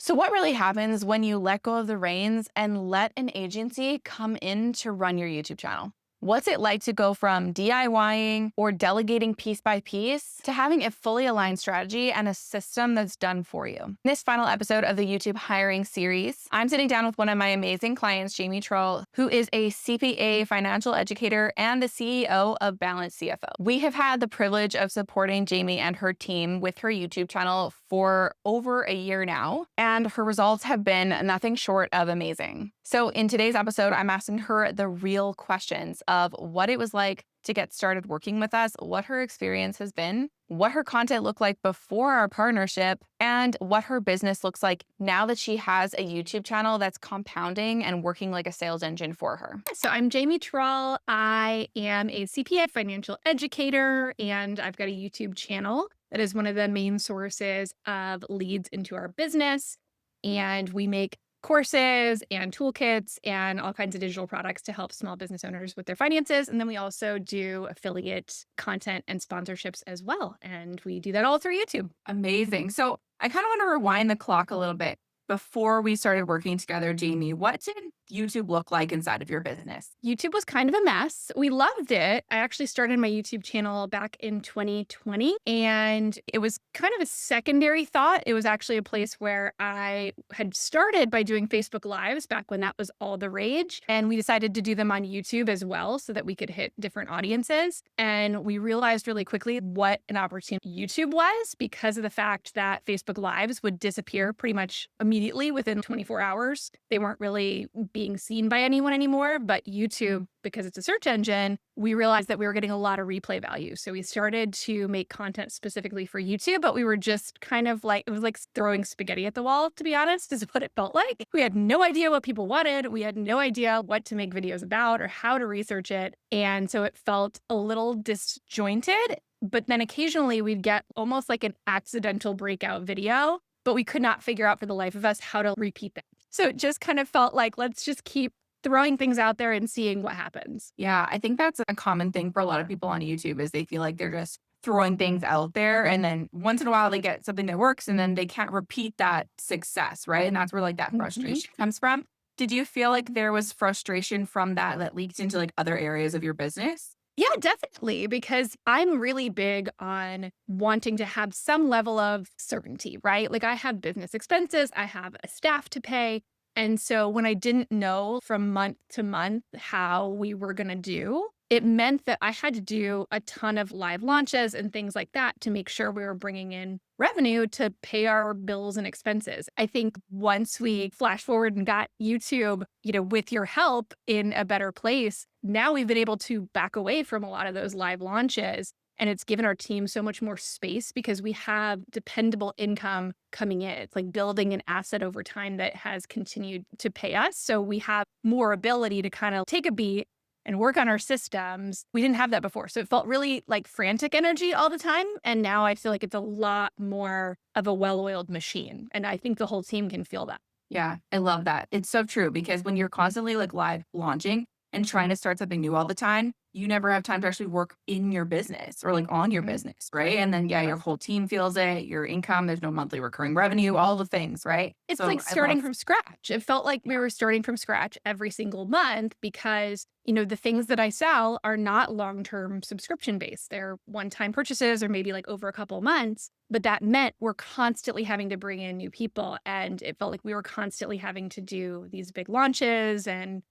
So what really happens when you let go of the reins and let an agency come in to run your YouTube channel? What's it like to go from DIYing or delegating piece by piece to having a fully aligned strategy and a system that's done for you? In this final episode of the YouTube hiring series, I'm sitting down with one of my amazing clients, Jamie Troll, who is a CPA financial educator and the CEO of Balance CFO. We have had the privilege of supporting Jamie and her team with her YouTube channel for over a year now, and her results have been nothing short of amazing. So in today's episode, I'm asking her the real questions of what it was like to get started working with us, what her experience has been, what her content looked like before our partnership, and what her business looks like now that she has a YouTube channel that's compounding and working like a sales engine for her. So I'm Jamie Trull. I am a CPA financial educator, and I've got a YouTube channel that is one of the main sources of leads into our business. And we make courses and toolkits and all kinds of digital products to help small business owners with their finances. And then we also do affiliate content and sponsorships as well. And we do that all through YouTube. Amazing. So I kind of want to rewind the clock a little bit. Before we started working together, Jamie, what did YouTube look like inside of your business? YouTube was kind of a mess. We loved it. I actually started my YouTube channel back in 2020, and it was kind of a secondary thought. It was actually a place where I had started by doing Facebook Lives back when that was all the rage. And we decided to do them on YouTube as well so that we could hit different audiences. And we realized really quickly what an opportunity YouTube was because of the fact that Facebook Lives would disappear pretty much immediately within 24 hours. They weren't really being seen by anyone anymore, but YouTube, because it's a search engine, we realized that we were getting a lot of replay value. So we started to make content specifically for YouTube, but we were just kind of like, it was like throwing spaghetti at the wall, to be honest, is what it felt like. We had no idea what people wanted. We had no idea what to make videos about or how to research it. And so it felt a little disjointed, but then occasionally we'd get almost like an accidental breakout video, but we could not figure out for the life of us how to repeat that. So it just kind of felt like, let's just keep throwing things out there and seeing what happens. Yeah, I think that's a common thing for a lot of people on YouTube is they feel like they're just throwing things out there. And then once in a while they get something that works and then they can't repeat that success, right? And that's where like that frustration comes from. Did you feel like there was frustration from that leaked into like other areas of your business? Yeah, definitely, because I'm really big on wanting to have some level of certainty, right? Like I have business expenses, I have a staff to pay. And so when I didn't know from month to month how we were going to do, it meant that I had to do a ton of live launches and things like that to make sure we were bringing in revenue to pay our bills and expenses. I think once we flash forward and got YouTube, with your help in a better place, now we've been able to back away from a lot of those live launches. And it's given our team so much more space because we have dependable income coming in. It's like building an asset over time that has continued to pay us. So we have more ability to kind of take a beat and work on our systems. We didn't have that before. So it felt really like frantic energy all the time. And now I feel like it's a lot more of a well-oiled machine. And I think the whole team can feel that. Yeah, I love that. It's so true because when you're constantly like live launching and trying to start something new all the time, you never have time to actually work in your business or like on your business, right? And then, yeah, your whole team feels it, your income, there's no monthly recurring revenue, all the things, right? It's So like I starting love, from scratch. It felt like we were starting from scratch every single month because, the things that I sell are not long-term subscription based. They're one-time purchases or maybe like over a couple of months. But that meant we're constantly having to bring in new people. And it felt like we were constantly having to do these big launches. And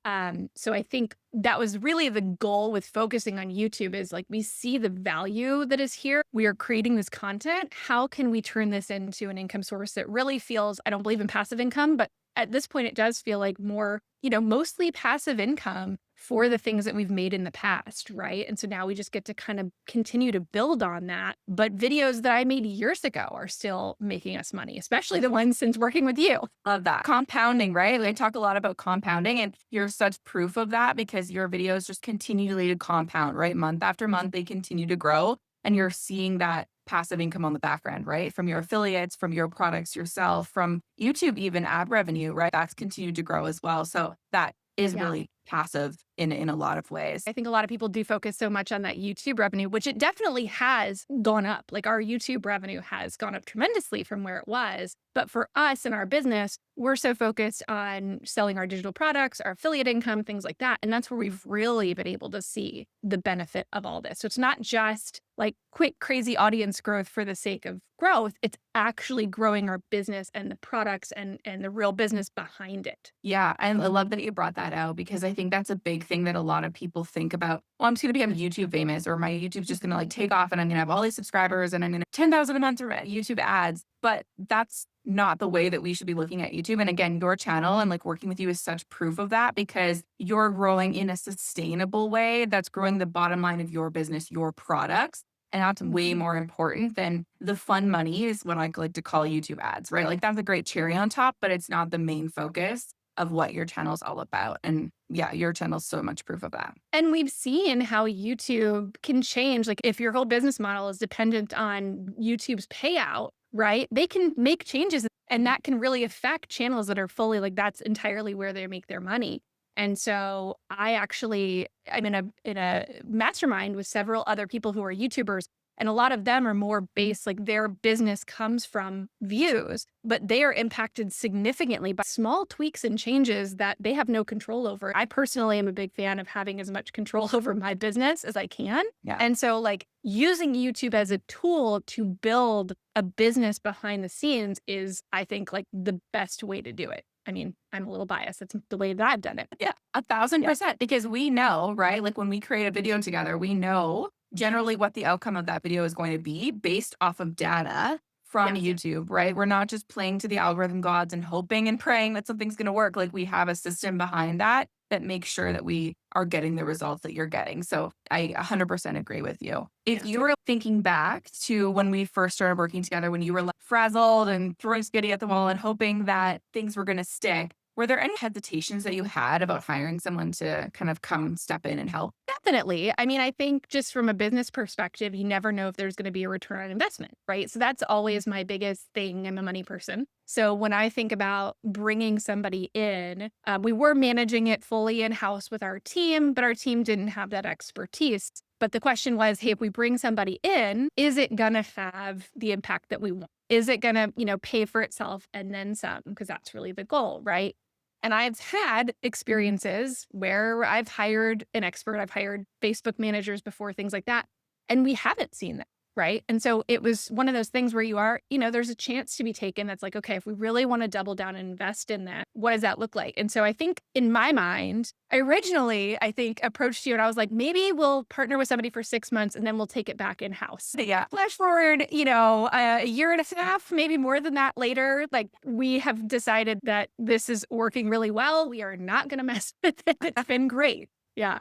so I think that was really the goal with focusing on YouTube is like we see the value that is here. We are creating this content. How can we turn this into an income source that really feels, I don't believe in passive income, but at this point, it does feel like more, mostly passive income for the things that we've made in the past, right? And so now we just get to kind of continue to build on that. But videos that I made years ago are still making us money, especially the ones since working with you. love that. Compounding, right? I talk a lot about compounding and you're such proof of that because your videos just continually to compound, right? Month after month, they continue to grow and you're seeing that passive income on the background, right? From your affiliates, from your products yourself, from YouTube, even ad revenue, right? That's continued to grow as well. So that is Yeah. really passive in a lot of ways. I think a lot of people do focus so much on that YouTube revenue, which it definitely has gone up. Like our YouTube revenue has gone up tremendously from where it was. But for us in our business, we're so focused on selling our digital products, our affiliate income, things like that. And that's where we've really been able to see the benefit of all this. So it's not just like quick, crazy audience growth for the sake of growth. It's actually growing our business and the products and the real business behind it. Yeah, I love that you brought that out because I think that's a big thing that a lot of people think about. Well, I'm just going to become YouTube famous, or my YouTube's just going to like take off and I'm going to have all these subscribers and I'm going to 10,000 a month for YouTube ads. But that's not the way that we should be looking at YouTube. And again, your channel and like working with you is such proof of that because you're growing in a sustainable way that's growing the bottom line of your business, your products. And that's way more important than the fun money is what I like to call YouTube ads, right? Like that's a great cherry on top, but it's not the main focus of what your channel is all about. And yeah, your channel's so much proof of that. And we've seen how YouTube can change. Like if your whole business model is dependent on YouTube's payout, right? They can make changes and that can really affect channels that are fully like that's entirely where they make their money. And so I'm in a mastermind with several other people who are YouTubers. And a lot of them are more based, like their business comes from views, but they are impacted significantly by small tweaks and changes that they have no control over. I personally am a big fan of having as much control over my business as I can. Yeah. And so like using YouTube as a tool to build a business behind the scenes is, I think, like the best way to do it. I mean, I'm a little biased. That's the way that I've done it. Yeah, 1,000%. Because we know, right? Like when we create a video together, we know generally what the outcome of that video is going to be based off of data from YouTube, right? We're not just playing to the algorithm gods and hoping and praying that something's going to work. Like we have a system behind that that makes sure that we are getting the results that you're getting. So I 100% agree with you. If you were thinking back to when we first started working together, when you were like frazzled and throwing spaghetti at the wall and hoping that things were going to stick, were there any hesitations that you had about hiring someone to kind of come step in and help? Definitely. I mean, I think just from a business perspective, you never know if there's going to be a return on investment, right? So that's always my biggest thing. I'm a money person. So when I think about bringing somebody in, we were managing it fully in-house with our team, but our team didn't have that expertise. But the question was, hey, if we bring somebody in, is it going to have the impact that we want? Is it going to, pay for itself and then some? Because that's really the goal, right? And I've had experiences where I've hired an expert, I've hired Facebook managers before, things like that, and we haven't seen that, right? And so it was one of those things where you are, there's a chance to be taken that's like, okay, if we really want to double down and invest in that, what does that look like? And so I think in my mind, originally, I think approached you and I was like, maybe we'll partner with somebody for 6 months and then we'll take it back in-house. Yeah. Flash forward, a year and a half, maybe more than that later, like we have decided that this is working really well. We are not going to mess with it. It's been great. Yeah.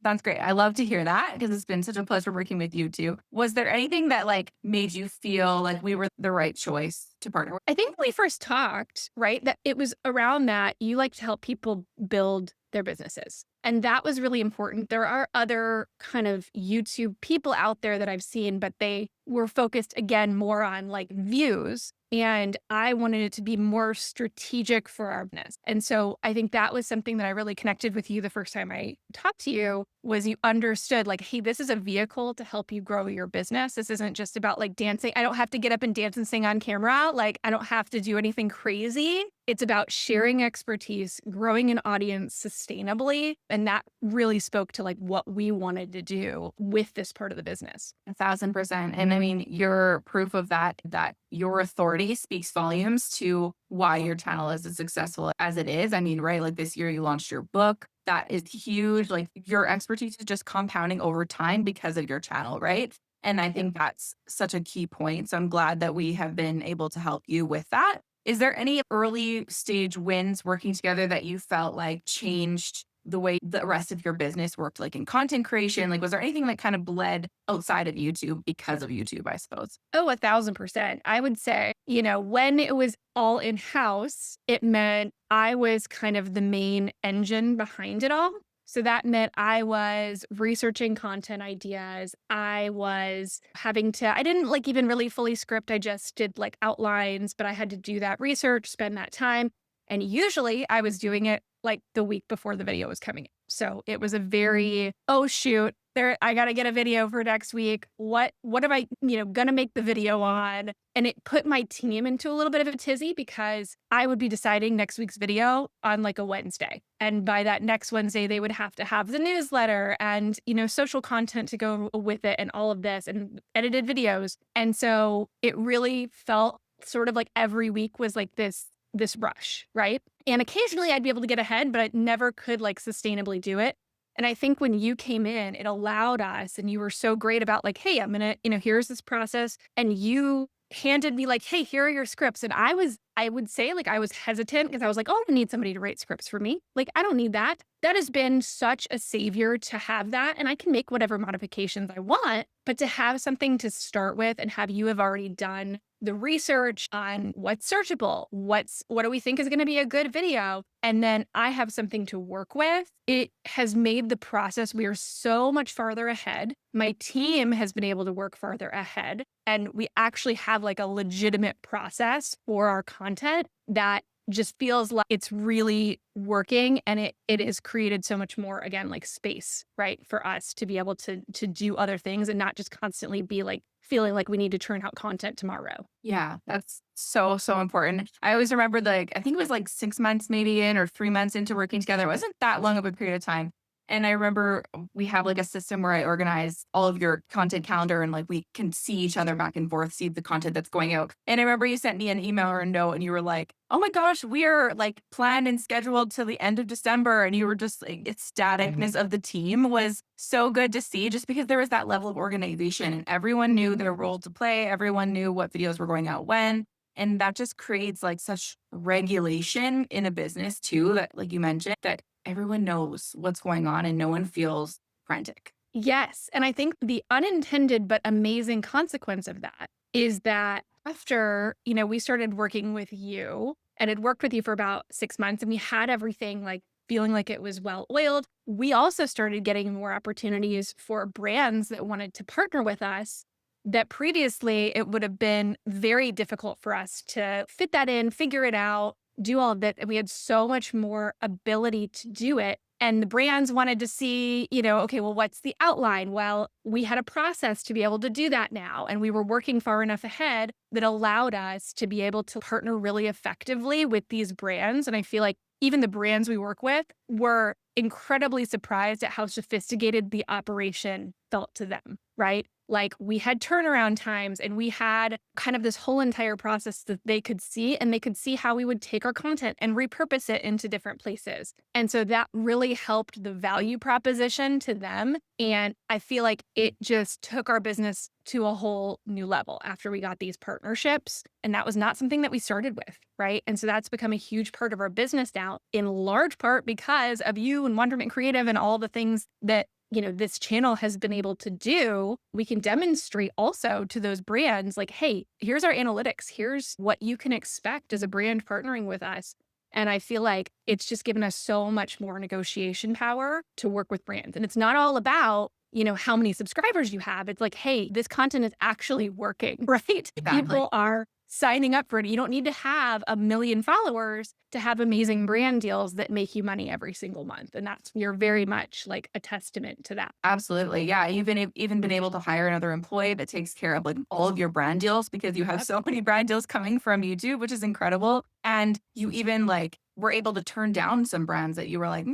That's great. I love to hear that because it's been such a pleasure working with you too. Was there anything that like made you feel like we were the right choice to partner with? I think when we first talked, right, that it was around that you like to help people build their businesses. And that was really important. There are other kind of YouTube people out there that I've seen, but they were focused again more on like views. And I wanted it to be more strategic for our business. And so I think that was something that I really connected with you the first time I talked to you was you understood like, hey, this is a vehicle to help you grow your business. This isn't just about like dancing. I don't have to get up and dance and sing on camera. Like I don't have to do anything crazy. It's about sharing expertise, growing an audience sustainably. And that really spoke to like what we wanted to do with this part of the business. 1,000%. And I mean, you're proof of that your authority speaks volumes to why your channel is as successful as it is. I mean, right, like this year you launched your book. That is huge. Like your expertise is just compounding over time because of your channel, right? And I think that's such a key point. So I'm glad that we have been able to help you with that. Is there any early stage wins working together that you felt like changed the way the rest of your business worked, like in content creation? Like, was there anything that kind of bled outside of YouTube because of YouTube, I suppose? Oh, 1,000%. I would say, when it was all in-house, it meant I was kind of the main engine behind it all. So that meant I was researching content ideas. I was I didn't like even really fully script. I just did like outlines, but I had to do that research, spend that time. And usually I was doing it like the week before the video was coming in. So it was a very, oh shoot, I got to get a video for next week. What am I, going to make the video on? And it put my team into a little bit of a tizzy because I would be deciding next week's video on like a Wednesday. And by that next Wednesday, they would have to have the newsletter and, social content to go with it and all of this and edited videos. And so it really felt sort of like every week was like this rush, right? And occasionally I'd be able to get ahead, but I never could like sustainably do it. And I think when you came in, it allowed us, and you were so great about like, hey, I'm gonna, here's this process. And you handed me like, hey, here are your scripts. And I would say like I was hesitant because I was like, oh, I need somebody to write scripts for me. Like, I don't need that. That has been such a savior to have that. And I can make whatever modifications I want, but to have something to start with and have you have already done the research on what's searchable, what do we think is going to be a good video, and then I have something to work with. It has made the process, we are so much farther ahead. My team has been able to work farther ahead, and we actually have like a legitimate process for our content that just feels like it's really working, and it has created so much more, again, like space, right, for us to be able to do other things and not just constantly be like feeling like we need to churn out content tomorrow. Yeah, that's so, so important. I always remember like, I think it was like 6 months maybe in or 3 months into working together. It wasn't that long of a period of time. And I remember we have like a system where I organize all of your content calendar and like we can see each other back and forth, see the content that's going out. And I remember you sent me an email or a note and you were like, oh my gosh, we are like planned and scheduled till the end of December. And you were just like, ecstaticness of the team was so good to see just because there was that level of organization and everyone knew their role to play. Everyone knew what videos were going out when. And that just creates like such regulation in a business too, that like you mentioned, that everyone knows what's going on and no one feels frantic. Yes. And I think the unintended but amazing consequence of that is that after, we started working with you and had worked with you for about 6 months and we had everything like feeling like it was well oiled, we also started getting more opportunities for brands that wanted to partner with us that previously it would have been very difficult for us to fit that in, figure it out, do all of that. And we had so much more ability to do it. And the brands wanted to see, okay, well, what's the outline? Well, we had a process to be able to do that now. And we were working far enough ahead that allowed us to be able to partner really effectively with these brands. And I feel like even the brands we work with were incredibly surprised at how sophisticated the operation felt to them, right? Like we had turnaround times and we had kind of this whole entire process that they could see, and they could see how we would take our content and repurpose it into different places. And so that really helped the value proposition to them. And I feel like it just took our business to a whole new level after we got these partnerships. And that was not something that we started with, right? And so that's become a huge part of our business now, in large part because of you and Wandermint Creative and all the things that this channel has been able to do. We can demonstrate also to those brands like, hey, here's our analytics. Here's what you can expect as a brand partnering with us. And I feel like it's just given us so much more negotiation power to work with brands. And it's not all about, how many subscribers you have. It's like, hey, this content is actually working, right? Exactly. People are signing up for it. You don't need to have 1 million followers to have amazing brand deals that make you money every single month. And you're very much like a testament to that. Absolutely. Yeah. Even been able to hire another employee that takes care of like all of your brand deals because you have so many brand deals coming from YouTube, which is incredible. And you even like were able to turn down some brands that you were like,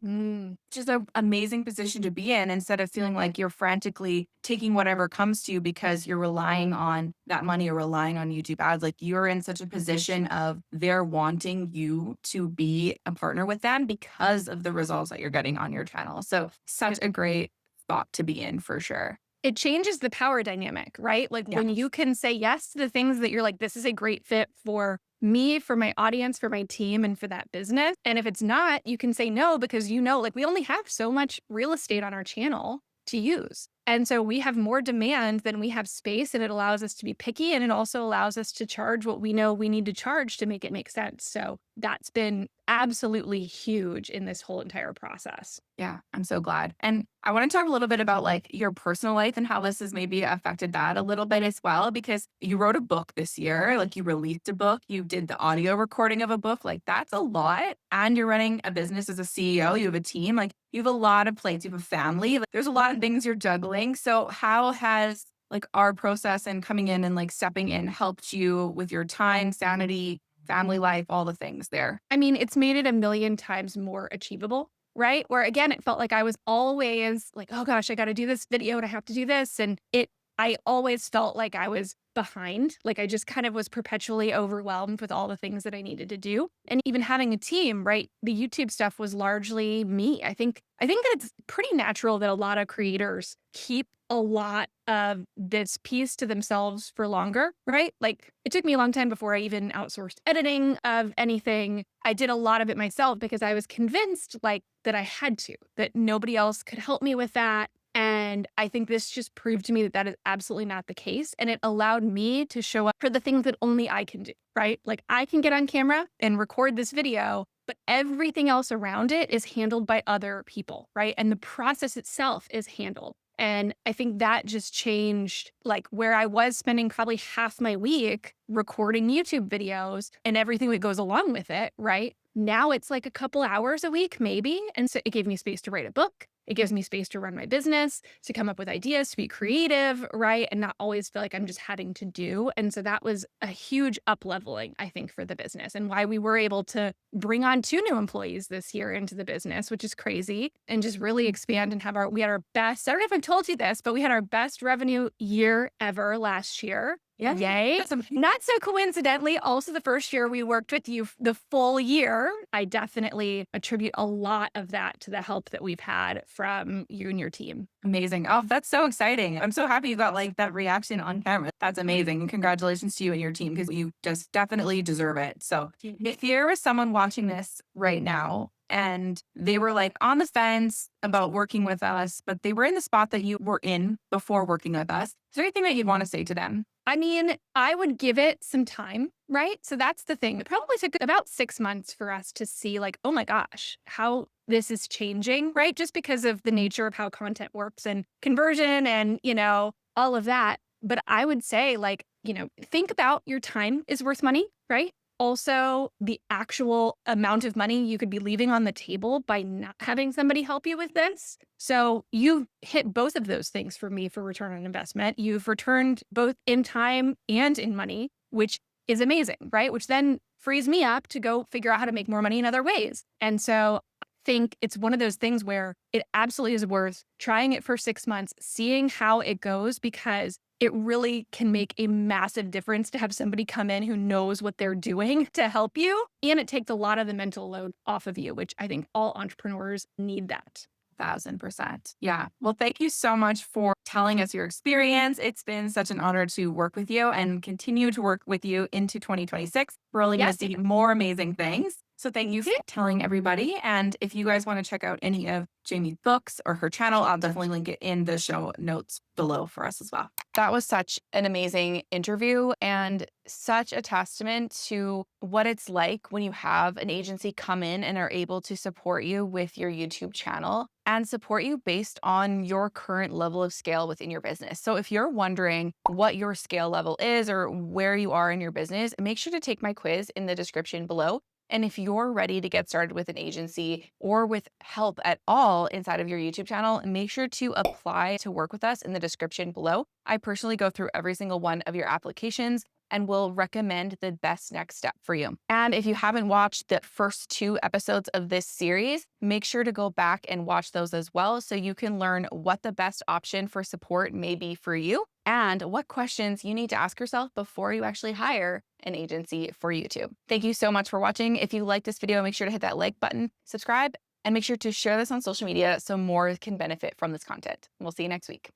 just an amazing position to be in, instead of feeling like you're frantically taking whatever comes to you because you're relying on that money or relying on YouTube ads. Like you're in such a position of they're wanting you to be a partner with them because of the results that you're getting on your channel. So such a great spot to be in for sure. It changes the power dynamic, right? Like when you can say yes to the things that you're like, this is a great fit for me, for my audience, for my team, and for that business. And if it's not, you can say no because like we only have so much real estate on our channel to use. And so we have more demand than we have space, and it allows us to be picky, and it also allows us to charge what we know we need to charge to make it make sense. So that's been absolutely huge in this whole entire process. Yeah, I'm so glad. And I want to talk a little bit about like your personal life and how this has maybe affected that a little bit as well, because you wrote a book this year, like you released a book, you did the audio recording of a book, like that's a lot. And you're running a business as a CEO, you have a team, like you have a lot of plates, you have a family, like there's a lot of things you're juggling. So how has like our process and coming in and like stepping in helped you with your time, sanity, family life, all the things there? I mean, it's made it a million times more achievable, right? Where again, it felt like I was always like, oh gosh, I got to do this video and I have to do this. I always felt like I was behind. Like I just kind of was perpetually overwhelmed with all the things that I needed to do. And even having a team, right? The YouTube stuff was largely me. I think that it's pretty natural that a lot of creators keep a lot of this piece to themselves for longer, right? Like it took me a long time before I even outsourced editing of anything. I did a lot of it myself because I was convinced like that I had to, that nobody else could help me with that. And I think this just proved to me that that is absolutely not the case. And it allowed me to show up for the things that only I can do, right? Like I can get on camera and record this video, but everything else around it is handled by other people, right? And the process itself is handled. And I think that just changed like where I was spending probably half my week recording YouTube videos and everything that goes along with it, right? Now it's like a couple hours a week, maybe. And so it gave me space to write a book. It gives me space to run my business, to come up with ideas, to be creative, right? And not always feel like I'm just having to do. And so that was a huge up leveling, I think, for the business and why we were able to bring on 2 new employees this year into the business, which is crazy, and just really expand and we had our best, I don't know if I've told you this, but we had our best revenue year ever last year. Yeah. Yay. That's amazing. Not so coincidentally, also the first year we worked with you, the full year. I definitely attribute a lot of that to the help that we've had from you and your team. Amazing. Oh, that's so exciting. I'm so happy you got like that reaction on camera. That's amazing. And congratulations to you and your team because you just definitely deserve it. So if there was someone watching this right now and they were like on the fence about working with us, but they were in the spot that you were in before working with us, is there anything that you'd want to say to them? I mean, I would give it some time, right? So that's the thing. It probably took about 6 months for us to see, like, oh my gosh, how this is changing, right? Just because of the nature of how content works and conversion and, all of that. But I would say, like, think about your time is worth money, right? Also, the actual amount of money you could be leaving on the table by not having somebody help you with this. So you've hit both of those things for me for return on investment. You've returned both in time and in money, which is amazing, right? Which then frees me up to go figure out how to make more money in other ways. And so I think it's one of those things where it absolutely is worth trying it for 6 months, seeing how it goes, because it really can make a massive difference to have somebody come in who knows what they're doing to help you. And it takes a lot of the mental load off of you, which I think all entrepreneurs need that. 1000%. Yeah. Well, thank you so much for telling us your experience. It's been such an honor to work with you and continue to work with you into 2026. We're only going to see more amazing things. So thank you for telling everybody. And if you guys want to check out any of Jamie's books or her channel, I'll definitely link it in the show notes below for us as well. That was such an amazing interview and such a testament to what it's like when you have an agency come in and are able to support you with your YouTube channel and support you based on your current level of scale within your business. So if you're wondering what your scale level is or where you are in your business, make sure to take my quiz in the description below. And if you're ready to get started with an agency or with help at all inside of your YouTube channel, make sure to apply to work with us in the description below. I personally go through every single one of your applications and will recommend the best next step for you. And if you haven't watched the first 2 episodes of this series, make sure to go back and watch those as well so you can learn what the best option for support may be for you and what questions you need to ask yourself before you actually hire an agency for YouTube. Thank you so much for watching. If you like this video, make sure to hit that like button, subscribe, and make sure to share this on social media so more can benefit from this content. We'll see you next week.